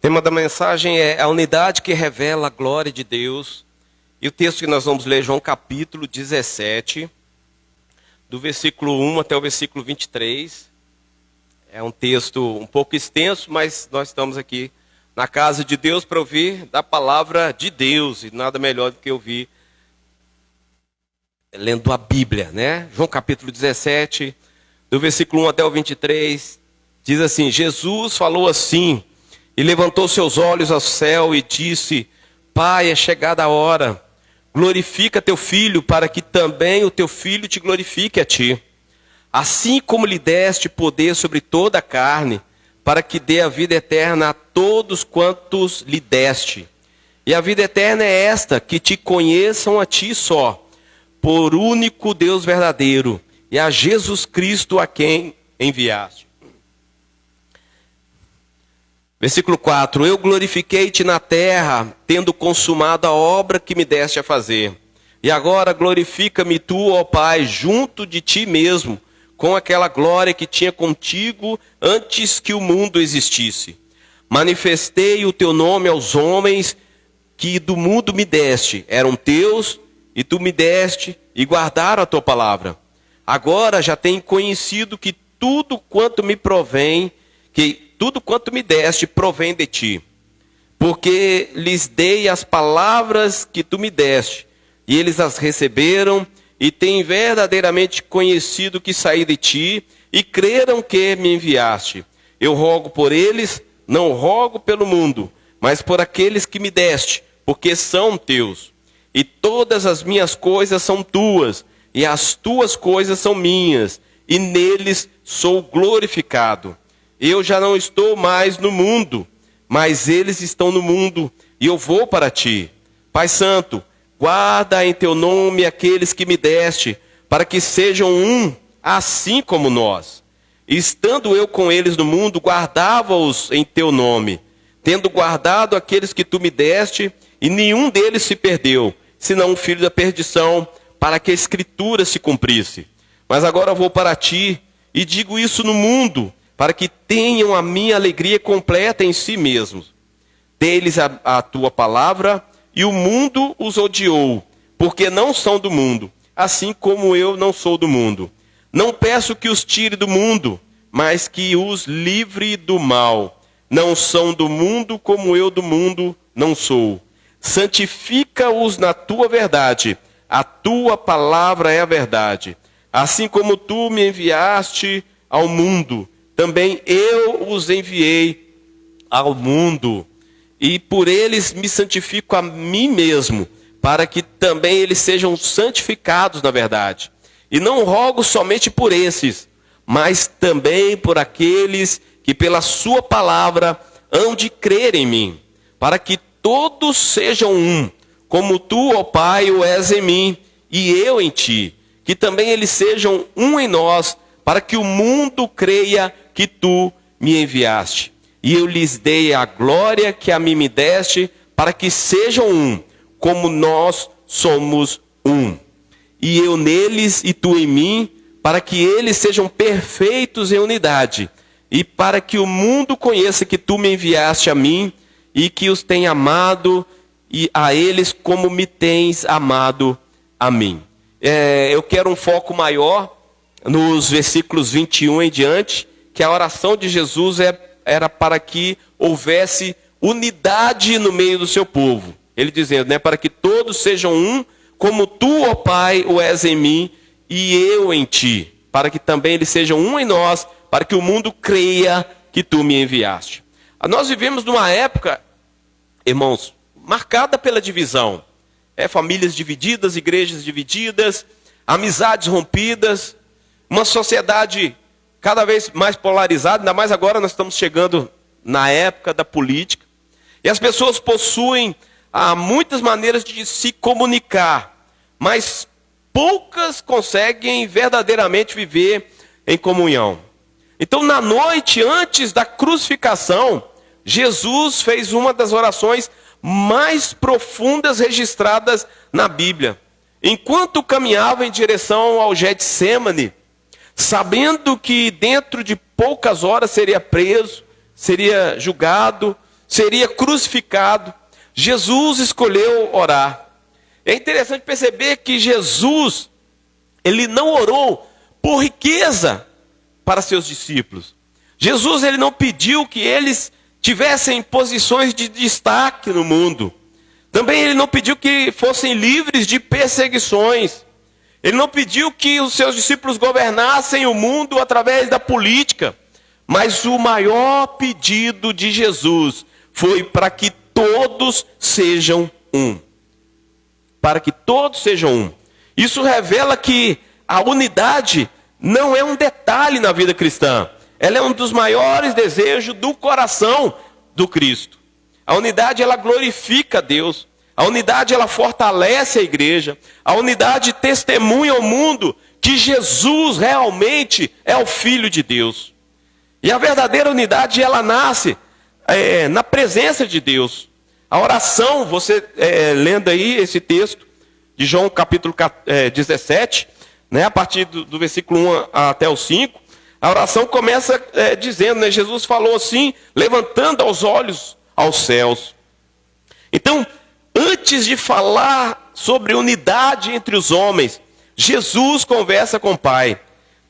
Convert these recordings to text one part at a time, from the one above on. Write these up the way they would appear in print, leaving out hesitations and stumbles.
tema da mensagem é a unidade que revela a glória de Deus. E o texto que nós vamos ler é João capítulo 17, do versículo 1 até o versículo 23. É um texto um pouco extenso, mas nós estamos aqui na casa de Deus para ouvir da palavra de Deus. E nada melhor do que ouvir lendo a Bíblia, né? João capítulo 17, do versículo 1 até o 23, diz assim: Jesus falou assim, e levantou seus olhos ao céu e disse: Pai, é chegada a hora, glorifica teu filho, para que também o teu filho te glorifique a ti. Assim como lhe deste poder sobre toda a carne, para que dê a vida eterna a todos quantos lhe deste. E a vida eterna é esta, que te conheçam a ti só, por único Deus verdadeiro, e a Jesus Cristo a quem enviaste. Versículo 4: Eu glorifiquei-te na terra, tendo consumado a obra que me deste a fazer. E agora glorifica-me tu, ó Pai, junto de ti mesmo, com aquela glória que tinha contigo antes que o mundo existisse. Manifestei o teu nome aos homens que do mundo me deste, eram teus, e tu me deste, e guardaram a tua palavra. Agora já tenho conhecido que tudo quanto me deste provém de ti. Porque lhes dei as palavras que tu me deste, e eles as receberam, e têm verdadeiramente conhecido que saí de ti, e creram que me enviaste. Eu rogo por eles, não rogo pelo mundo, mas por aqueles que me deste, porque são teus. E todas as minhas coisas são tuas, e as tuas coisas são minhas, e neles sou glorificado. Eu já não estou mais no mundo, mas eles estão no mundo, e eu vou para ti. Pai Santo, guarda em teu nome aqueles que me deste, para que sejam um, assim como nós. E estando eu com eles no mundo, guardava-os em teu nome, tendo guardado aqueles que tu me deste, e nenhum deles se perdeu, senão o filho da perdição, para que a escritura se cumprisse. Mas agora vou para ti, e digo isso no mundo, para que tenham a minha alegria completa em si mesmos. Dê-lhes a tua palavra, e o mundo os odiou, porque não são do mundo, assim como eu não sou do mundo. Não peço que os tire do mundo, mas que os livre do mal. Não são do mundo, como eu do mundo não sou. Santifica-os na tua verdade, a tua palavra é a verdade. Assim como tu me enviaste ao mundo, também eu os enviei ao mundo, e por eles me santifico a mim mesmo, para que também eles sejam santificados na verdade. E não rogo somente por esses, mas também por aqueles que pela sua palavra hão de crer em mim, para que todos sejam um, como tu, ó Pai, o és em mim, e eu em ti, que também eles sejam um em nós, para que o mundo creia que tu me enviaste. E eu lhes dei a glória que a mim me deste, para que sejam um, como nós somos um. E eu neles e tu em mim, para que eles sejam perfeitos em unidade, e para que o mundo conheça que tu me enviaste a mim, e que os tenha amado, e a eles como me tens amado a mim. Eu quero um foco maior nos versículos 21 em diante, que a oração de Jesus era para que houvesse unidade no meio do seu povo. Ele dizendo, né, para que todos sejam um, como tu, ó Pai, o és em mim, e eu em ti, para que também eles sejam um em nós, para que o mundo creia que tu me enviaste. Nós vivemos numa época, irmãos, marcada pela divisão. Famílias divididas, igrejas divididas, amizades rompidas, uma sociedade cada vez mais polarizada, ainda mais agora nós estamos chegando na época da política. E as pessoas possuem muitas maneiras de se comunicar, mas poucas conseguem verdadeiramente viver em comunhão. Então, na noite antes da crucificação, Jesus fez uma das orações mais profundas registradas na Bíblia. Enquanto caminhava em direção ao Getsêmani, sabendo que dentro de poucas horas seria preso, seria julgado, seria crucificado, Jesus escolheu orar. É interessante perceber que Jesus, ele não orou por riqueza para seus discípulos. Jesus, ele não pediu que eles tivessem posições de destaque no mundo. Também ele não pediu que fossem livres de perseguições. Ele não pediu que os seus discípulos governassem o mundo através da política. Mas o maior pedido de Jesus foi para que todos sejam um. Para que todos sejam um. Isso revela que a unidade não é um detalhe na vida cristã. Ela é um dos maiores desejos do coração do Cristo. A unidade, ela glorifica a Deus. A unidade, ela fortalece a igreja. A unidade testemunha ao mundo que Jesus realmente é o Filho de Deus. E a verdadeira unidade, ela nasce na presença de Deus. A oração, você lendo aí esse texto de João capítulo 17, né, a partir do versículo 1 até o 5, a oração começa dizendo, né, Jesus falou assim, levantando os olhos aos céus. Então, antes de falar sobre unidade entre os homens, Jesus conversa com o Pai.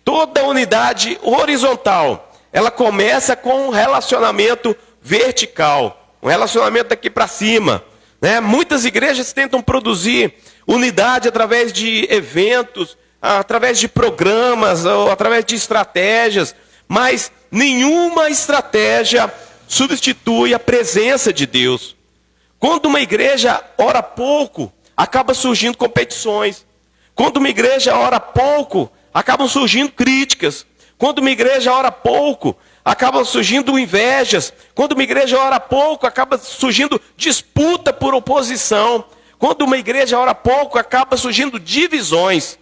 Toda unidade horizontal, ela começa com um relacionamento vertical, um relacionamento daqui para cima, né? Muitas igrejas tentam produzir unidade através de eventos, através de programas, ou através de estratégias, mas nenhuma estratégia substitui a presença de Deus. Quando uma igreja ora pouco, acaba surgindo competições. Quando uma igreja ora pouco, acabam surgindo críticas. Quando uma igreja ora pouco, acabam surgindo invejas. Quando uma igreja ora pouco, acaba surgindo disputa por oposição. Quando uma igreja ora pouco, acaba surgindo divisões.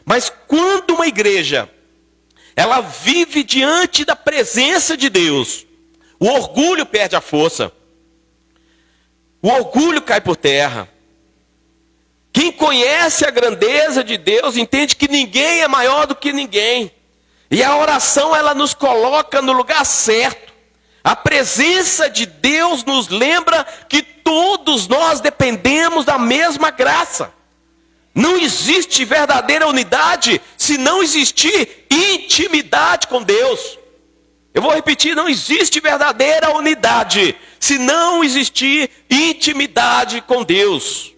Mas quando uma igreja, ela vive diante da presença de Deus, o orgulho perde a força. O orgulho cai por terra. Quem conhece a grandeza de Deus entende que ninguém é maior do que ninguém. E a oração, ela nos coloca no lugar certo. A presença de Deus nos lembra que todos nós dependemos da mesma graça. Não existe verdadeira unidade se não existir intimidade com Deus. Eu vou repetir, não existe verdadeira unidade se não existir intimidade com Deus.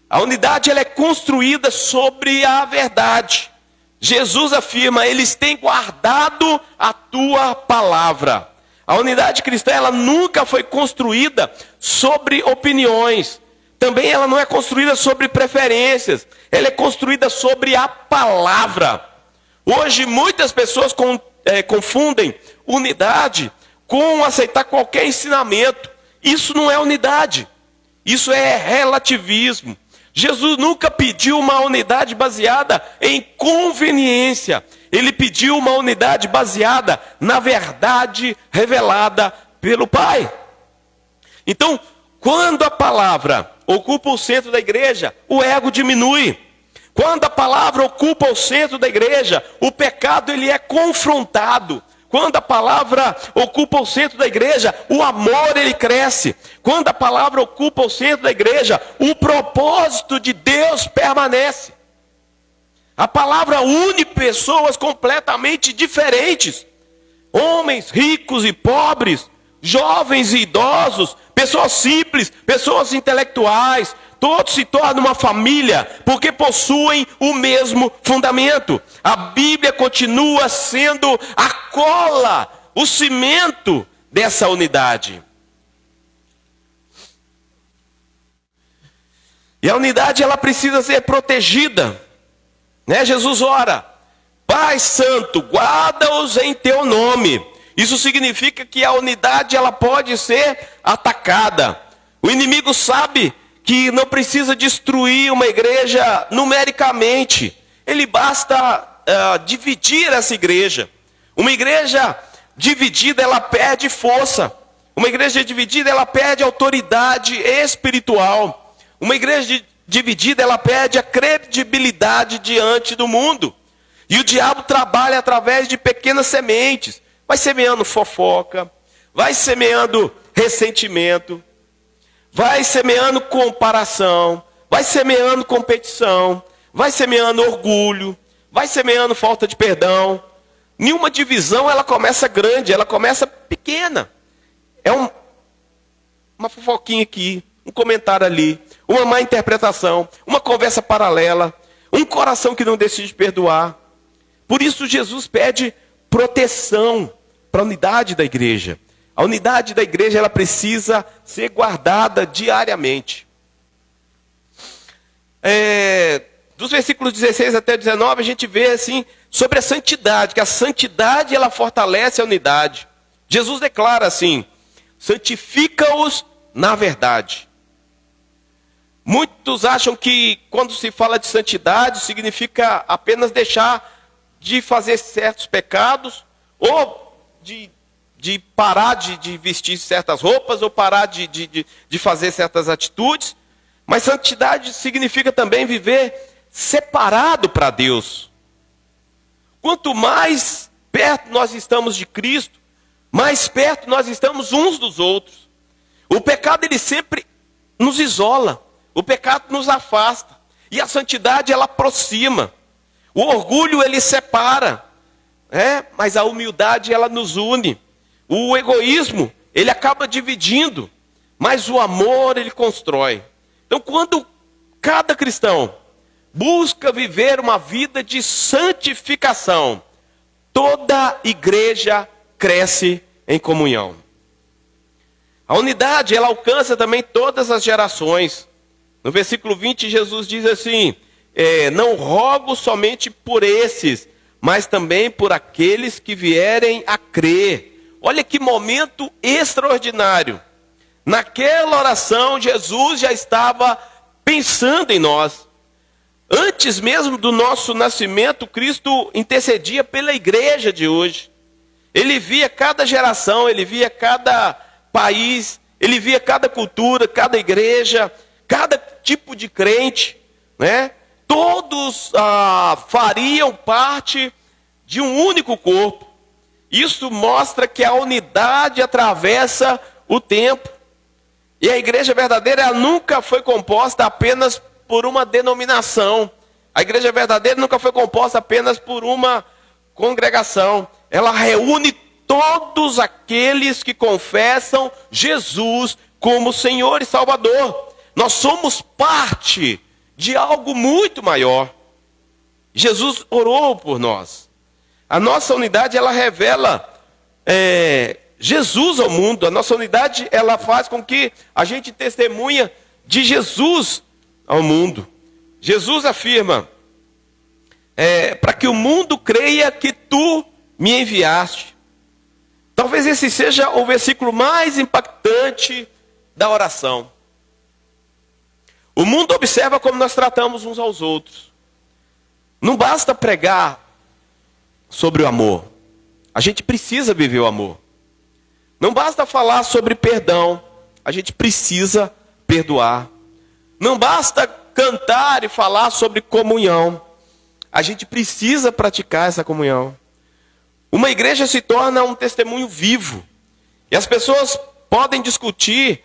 A unidade, ela é construída sobre a verdade. Jesus afirma, eles têm guardado a tua palavra. A unidade cristã, ela nunca foi construída sobre opiniões. Também ela não é construída sobre preferências. Ela é construída sobre a palavra. Hoje muitas pessoas confundem unidade com aceitar qualquer ensinamento. Isso não é unidade. Isso é relativismo. Jesus nunca pediu uma unidade baseada em conveniência. Ele pediu uma unidade baseada na verdade revelada pelo Pai. Então, quando a palavra ocupa o centro da igreja, o ego diminui. Quando a palavra ocupa o centro da igreja, o pecado ele é confrontado. Quando a palavra ocupa o centro da igreja, o amor ele cresce. Quando a palavra ocupa o centro da igreja, o propósito de Deus permanece. A palavra une pessoas completamente diferentes. Homens ricos e pobres, jovens e idosos, pessoas simples, pessoas intelectuais, todos se tornam uma família, porque possuem o mesmo fundamento. A Bíblia continua sendo a cola, o cimento dessa unidade. E a unidade, ela precisa ser protegida. Né? Jesus ora, Pai Santo, guarda-os em teu nome. Isso significa que a unidade, ela pode ser atacada. O inimigo sabe que não precisa destruir uma igreja numericamente. Ele basta dividir essa igreja. Uma igreja dividida, ela perde força. Uma igreja dividida, ela perde autoridade espiritual. Uma igreja dividida, ela perde a credibilidade diante do mundo. E o diabo trabalha através de pequenas sementes. Vai semeando fofoca, vai semeando ressentimento, vai semeando comparação, vai semeando competição, vai semeando orgulho, vai semeando falta de perdão. Nenhuma divisão ela começa grande, ela começa pequena. É uma fofoquinha aqui, um comentário ali, uma má interpretação, uma conversa paralela, um coração que não decide perdoar. Por isso Jesus pede proteção para a unidade da igreja. A unidade da igreja ela precisa ser guardada diariamente. Dos versículos 16 até 19 a gente vê assim sobre a santidade, que a santidade ela fortalece a unidade. Jesus declara assim: santifica-os na verdade. Muitos acham que quando se fala de santidade significa apenas deixar de fazer certos pecados, ou de parar de vestir certas roupas, ou parar de fazer certas atitudes. Mas santidade significa também viver separado para Deus. Quanto mais perto nós estamos de Cristo, mais perto nós estamos uns dos outros. O pecado ele sempre nos isola, o pecado nos afasta, e a santidade ela aproxima. O orgulho ele separa, mas a humildade ela nos une. O egoísmo ele acaba dividindo, mas o amor ele constrói. Então quando cada cristão busca viver uma vida de santificação, toda igreja cresce em comunhão. A unidade ela alcança também todas as gerações. No versículo 20 Jesus diz assim: não rogo somente por esses, mas também por aqueles que vierem a crer. Olha que momento extraordinário. Naquela oração, Jesus já estava pensando em nós. Antes mesmo do nosso nascimento, Cristo intercedia pela igreja de hoje. Ele via cada geração, ele via cada país, ele via cada cultura, cada igreja, cada tipo de crente, né? Todos fariam parte de um único corpo. Isso mostra que a unidade atravessa o tempo. E a igreja verdadeira ela nunca foi composta apenas por uma denominação. A igreja verdadeira nunca foi composta apenas por uma congregação. Ela reúne todos aqueles que confessam Jesus como Senhor e Salvador. Nós somos parte de algo muito maior. Jesus orou por nós. A nossa unidade ela revela Jesus ao mundo. A nossa unidade ela faz com que a gente testemunha de Jesus ao mundo. Jesus afirma: para que o mundo creia que tu me enviaste. Talvez esse seja o versículo mais impactante da oração. O mundo observa como nós tratamos uns aos outros. Não basta pregar sobre o amor. A gente precisa viver o amor. Não basta falar sobre perdão. A gente precisa perdoar. Não basta cantar e falar sobre comunhão. A gente precisa praticar essa comunhão. Uma igreja se torna um testemunho vivo. E as pessoas podem discutir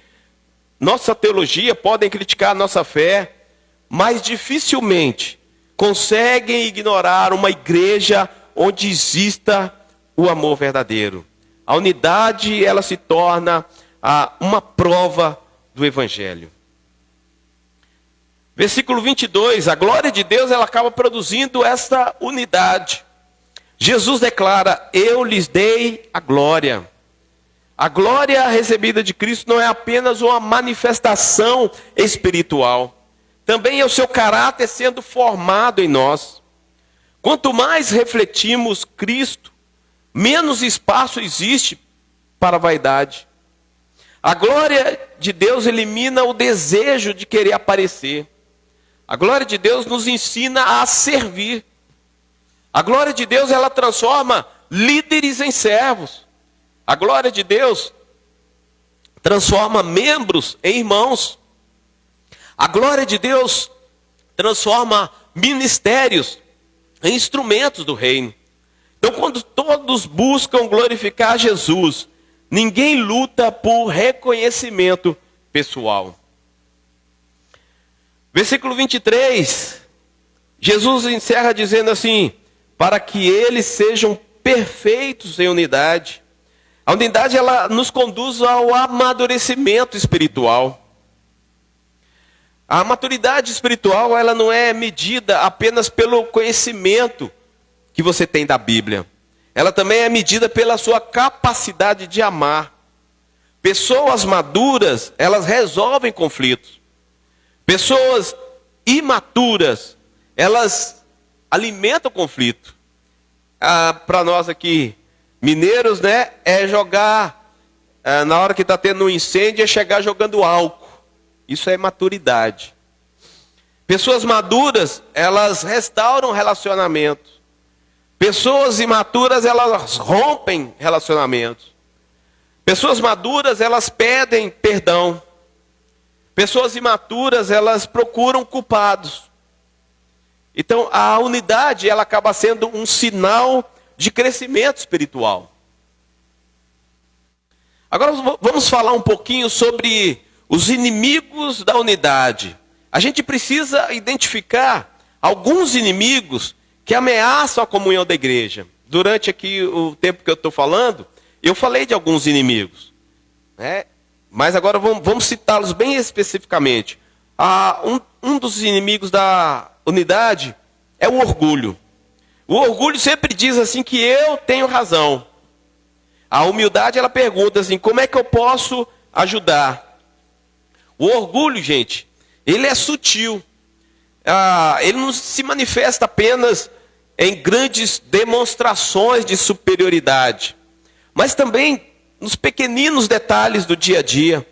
nossa teologia, podem criticar nossa fé, mas dificilmente conseguem ignorar uma igreja onde exista o amor verdadeiro. A unidade, ela se torna uma prova do Evangelho. Versículo 22, a glória de Deus ela acaba produzindo essa unidade. Jesus declara: eu lhes dei a glória. A glória recebida de Cristo não é apenas uma manifestação espiritual. Também é o seu caráter sendo formado em nós. Quanto mais refletimos Cristo, menos espaço existe para a vaidade. A glória de Deus elimina o desejo de querer aparecer. A glória de Deus nos ensina a servir. A glória de Deus ela transforma líderes em servos. A glória de Deus transforma membros em irmãos. A glória de Deus transforma ministérios em instrumentos do reino. Então, quando todos buscam glorificar Jesus, Ninguém luta por reconhecimento pessoal. Versículo 23, Jesus encerra dizendo assim: para que eles sejam perfeitos em unidade. A unidade, ela nos conduz ao amadurecimento espiritual. A maturidade espiritual, ela não é medida apenas pelo conhecimento que você tem da Bíblia. Ela também é medida pela sua capacidade de amar. Pessoas maduras, elas resolvem conflitos. Pessoas imaturas, elas alimentam conflito. Para nós aqui, mineiros, né, é jogar, na hora que está tendo um incêndio, é chegar jogando álcool. Isso é maturidade. Pessoas maduras, elas restauram relacionamentos. Pessoas imaturas, elas rompem relacionamentos. Pessoas maduras, elas pedem perdão. Pessoas imaturas, elas procuram culpados. Então, a unidade, ela acaba sendo um sinal de crescimento espiritual. Agora, vamos falar um pouquinho sobre os inimigos da unidade. A gente precisa identificar alguns inimigos que ameaçam a comunhão da igreja. Durante aqui o tempo que eu estou falando, eu falei de alguns inimigos, né? Mas agora vamos citá-los bem especificamente. Um dos inimigos da unidade é o orgulho. O orgulho sempre diz assim que eu tenho razão. A humildade, ela pergunta assim: como é que eu posso ajudar? O orgulho, gente, ele é sutil. Ele não se manifesta apenas em grandes demonstrações de superioridade, mas também nos pequeninos detalhes do dia a dia.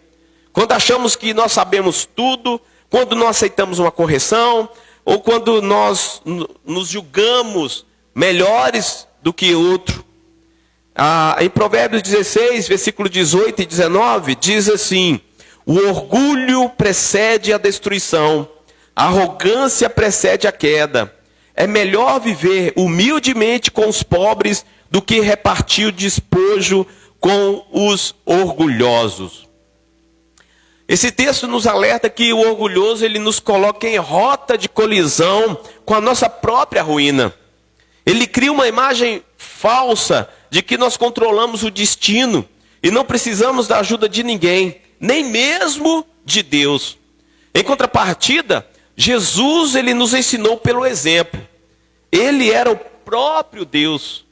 Quando achamos que nós sabemos tudo, quando não aceitamos uma correção, ou quando nós nos julgamos melhores do que outro. Em Provérbios 16, versículo 18 e 19, diz assim: o orgulho precede a destruição, a arrogância precede a queda. É melhor viver humildemente com os pobres do que repartir o despojo com os orgulhosos. Esse texto nos alerta que o orgulhoso, ele nos coloca em rota de colisão com a nossa própria ruína. Ele cria uma imagem falsa de que nós controlamos o destino e não precisamos da ajuda de ninguém, nem mesmo de Deus. Em contrapartida, Jesus, ele nos ensinou pelo exemplo. Ele era o próprio Deus,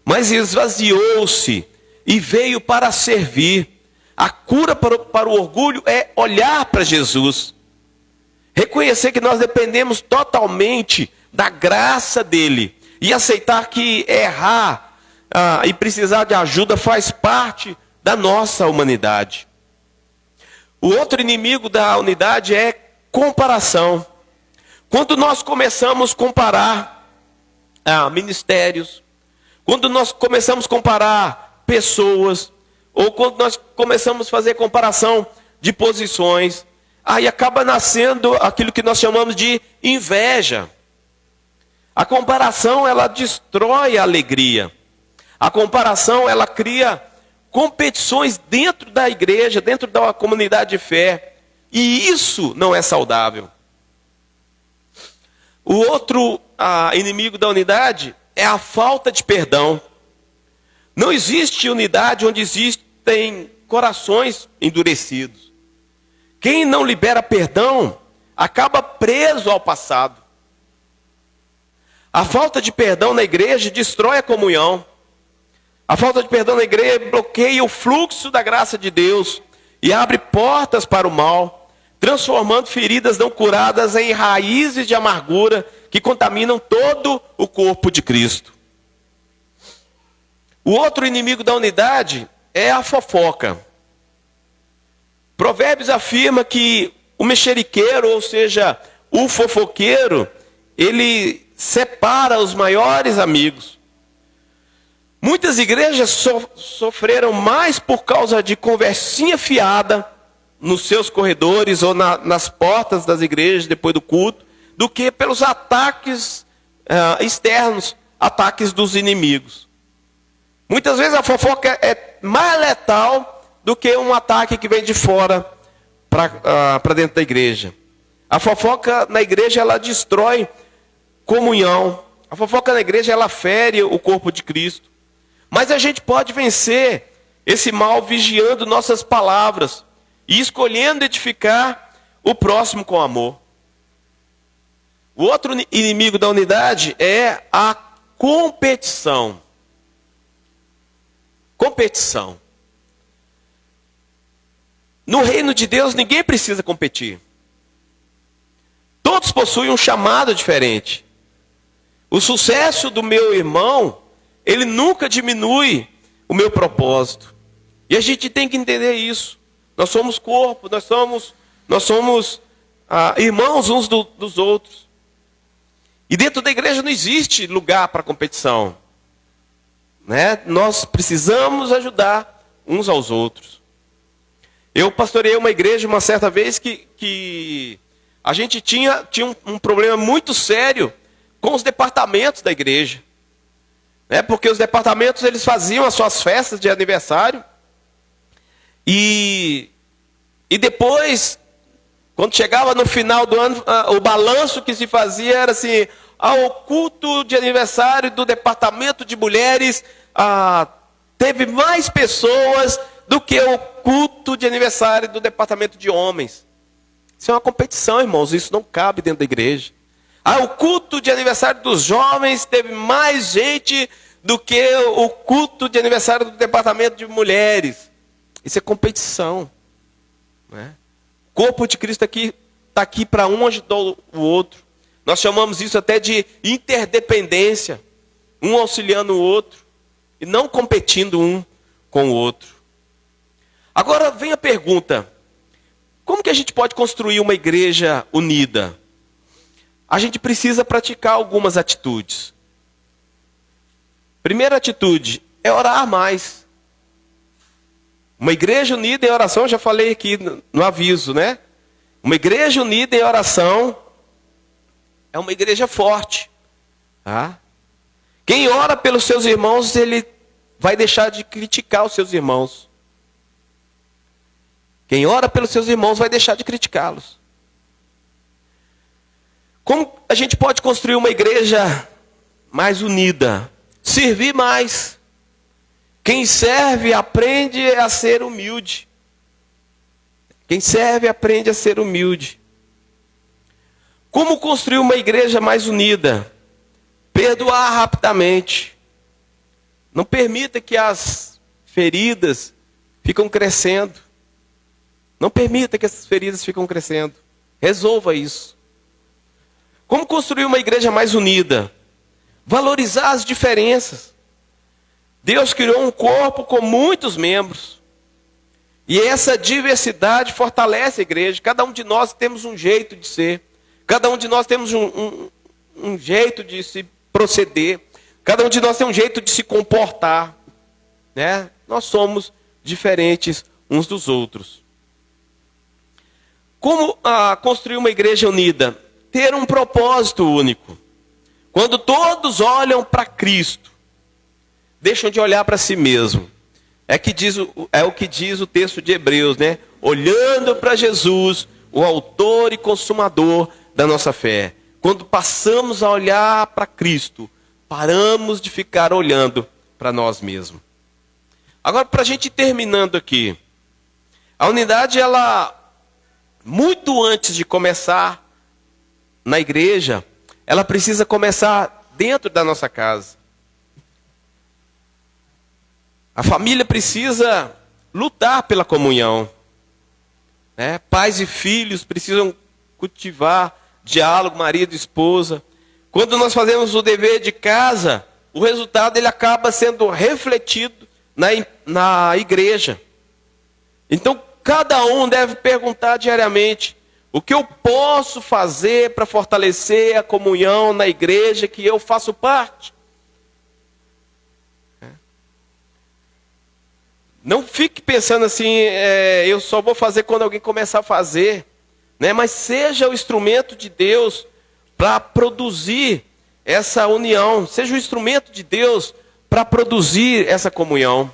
mas esvaziou-se e veio para servir. A cura para o orgulho é olhar para Jesus. Reconhecer que nós dependemos totalmente da graça dele. E aceitar que errar e precisar de ajuda faz parte da nossa humanidade. O outro inimigo da unidade é comparação. Quando nós começamos a comparar ministérios, quando nós começamos a comparar pessoas, ou quando nós começamos a fazer comparação de posições, aí acaba nascendo aquilo que nós chamamos de inveja. A comparação, ela destrói a alegria. A comparação, ela cria competições dentro da igreja, dentro da comunidade de fé. E isso não é saudável. O outro inimigo da unidade é a falta de perdão. Não existe unidade onde existem corações endurecidos. Quem não libera perdão acaba preso ao passado. A falta de perdão na igreja destrói a comunhão. A falta de perdão na igreja bloqueia o fluxo da graça de Deus e abre portas para o mal, transformando feridas não curadas em raízes de amargura que contaminam todo o corpo de Cristo. O outro inimigo da unidade é a fofoca. Provérbios afirma que o mexeriqueiro, ou seja, o fofoqueiro, ele separa os maiores amigos. Muitas igrejas sofreram mais por causa de conversinha fiada nos seus corredores ou nas portas das igrejas depois do culto, do que pelos ataques externos, ataques dos inimigos. Muitas vezes a fofoca é mais letal do que um ataque que vem de fora para dentro da igreja. A fofoca na igreja, ela destrói comunhão. A fofoca na igreja, ela fere o corpo de Cristo. Mas a gente pode vencer esse mal vigiando nossas palavras e escolhendo edificar o próximo com amor. O outro inimigo da unidade é a competição. Competição. No reino de Deus, ninguém precisa competir. Todos possuem um chamado diferente. O sucesso do meu irmão, ele nunca diminui o meu propósito. E a gente tem que entender isso. Nós somos corpo, nós somos irmãos uns dos outros. E dentro da igreja não existe lugar para competição. Né? Nós precisamos ajudar uns aos outros. Eu pastoreei uma igreja uma certa vez que a gente tinha um problema muito sério com os departamentos da igreja. Né? Porque os departamentos, eles faziam as suas festas de aniversário. E depois, quando chegava no final do ano, o balanço que se fazia era assim: o culto de aniversário do departamento de mulheres teve mais pessoas do que o culto de aniversário do departamento de homens. Isso é uma competição, irmãos, isso não cabe dentro da igreja. O culto de aniversário dos jovens teve mais gente do que o culto de aniversário do departamento de mulheres. Isso é competição. Né? O corpo de Cristo está aqui para um ajudar o outro. Nós chamamos isso até de interdependência. Um auxiliando o outro. E não competindo um com o outro. Agora vem a pergunta. Como que a gente pode construir uma igreja unida? A gente precisa praticar algumas atitudes. Primeira atitude é orar mais. Uma igreja unida em oração, já falei aqui no aviso, né? Uma igreja unida em oração é uma igreja forte. Tá? Quem ora pelos seus irmãos, ele vai deixar de criticar os seus irmãos. Quem ora pelos seus irmãos vai deixar de criticá-los. Como a gente pode construir uma igreja mais unida? Servir mais. Quem serve aprende a ser humilde. Quem serve aprende a ser humilde. Como construir uma igreja mais unida? Perdoar rapidamente. Não permita que as feridas fiquem crescendo. Não permita que essas feridas fiquem crescendo. Resolva isso. Como construir uma igreja mais unida? Valorizar as diferenças. Deus criou um corpo com muitos membros. E essa diversidade fortalece a igreja. Cada um de nós temos um jeito de ser. Cada um de nós temos um jeito de se proceder. Cada um de nós tem um jeito de se comportar. Né? Nós somos diferentes uns dos outros. Como construir uma igreja unida? Ter um propósito único. Quando todos olham para Cristo, deixam de olhar para si mesmo. É o que diz o texto de Hebreus, né? Olhando para Jesus, o autor e consumador da nossa fé. Quando passamos a olhar para Cristo, paramos de ficar olhando para nós mesmos. Agora, para a gente ir terminando aqui. A unidade, ela, muito antes de começar na igreja, ela precisa começar dentro da nossa casa. A família precisa lutar pela comunhão. Né? Pais e filhos precisam cultivar diálogo, marido e esposa. Quando nós fazemos o dever de casa, o resultado ele acaba sendo refletido na igreja. Então, cada um deve perguntar diariamente: o que eu posso fazer para fortalecer a comunhão na igreja que eu faço parte? Não fique pensando assim, eu só vou fazer quando alguém começar a fazer. Né? Mas seja o instrumento de Deus para produzir essa união. Seja o instrumento de Deus para produzir essa comunhão.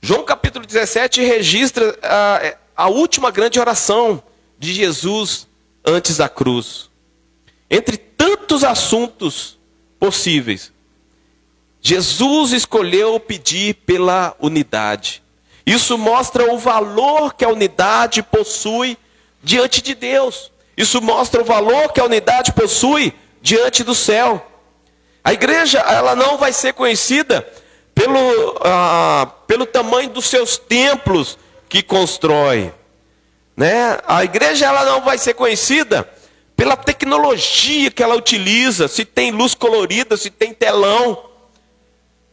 João capítulo 17 registra a última grande oração de Jesus antes da cruz. Entre tantos assuntos possíveis, Jesus escolheu pedir pela unidade. Isso mostra o valor que a unidade possui diante de Deus. Isso mostra o valor que a unidade possui diante do céu. A igreja, ela não vai ser conhecida pelo tamanho dos seus templos que constrói, né? A igreja, ela não vai ser conhecida pela tecnologia que ela utiliza, se tem luz colorida, se tem telão,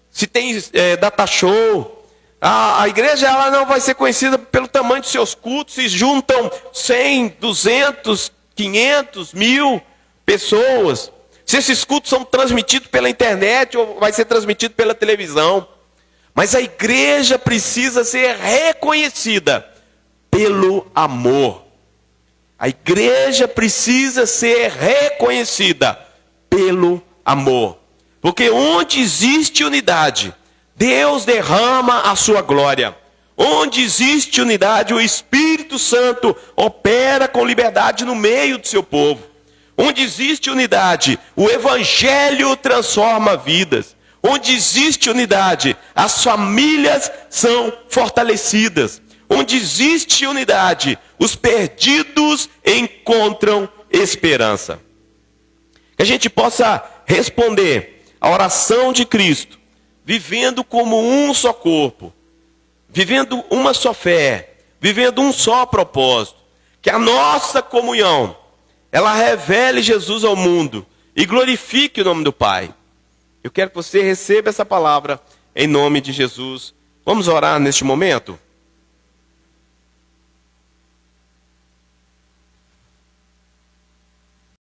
se tem data show. A igreja, ela não vai ser conhecida pelo tamanho dos seus cultos, se juntam 100, 200, 500, 1000 pessoas. Se esses cultos são transmitidos pela internet ou vai ser transmitido pela televisão. Mas a igreja precisa ser reconhecida pelo amor. A igreja precisa ser reconhecida pelo amor. Porque onde existe unidade, Deus derrama a sua glória. Onde existe unidade, o Espírito Santo opera com liberdade no meio do seu povo. Onde existe unidade, o Evangelho transforma vidas. Onde existe unidade, as famílias são fortalecidas. Onde existe unidade, os perdidos encontram esperança. Que a gente possa responder a oração de Cristo, vivendo como um só corpo, vivendo uma só fé, vivendo um só propósito. Que a nossa comunhão, ela revele Jesus ao mundo e glorifique o nome do Pai. Eu quero que você receba essa palavra em nome de Jesus. Vamos orar neste momento?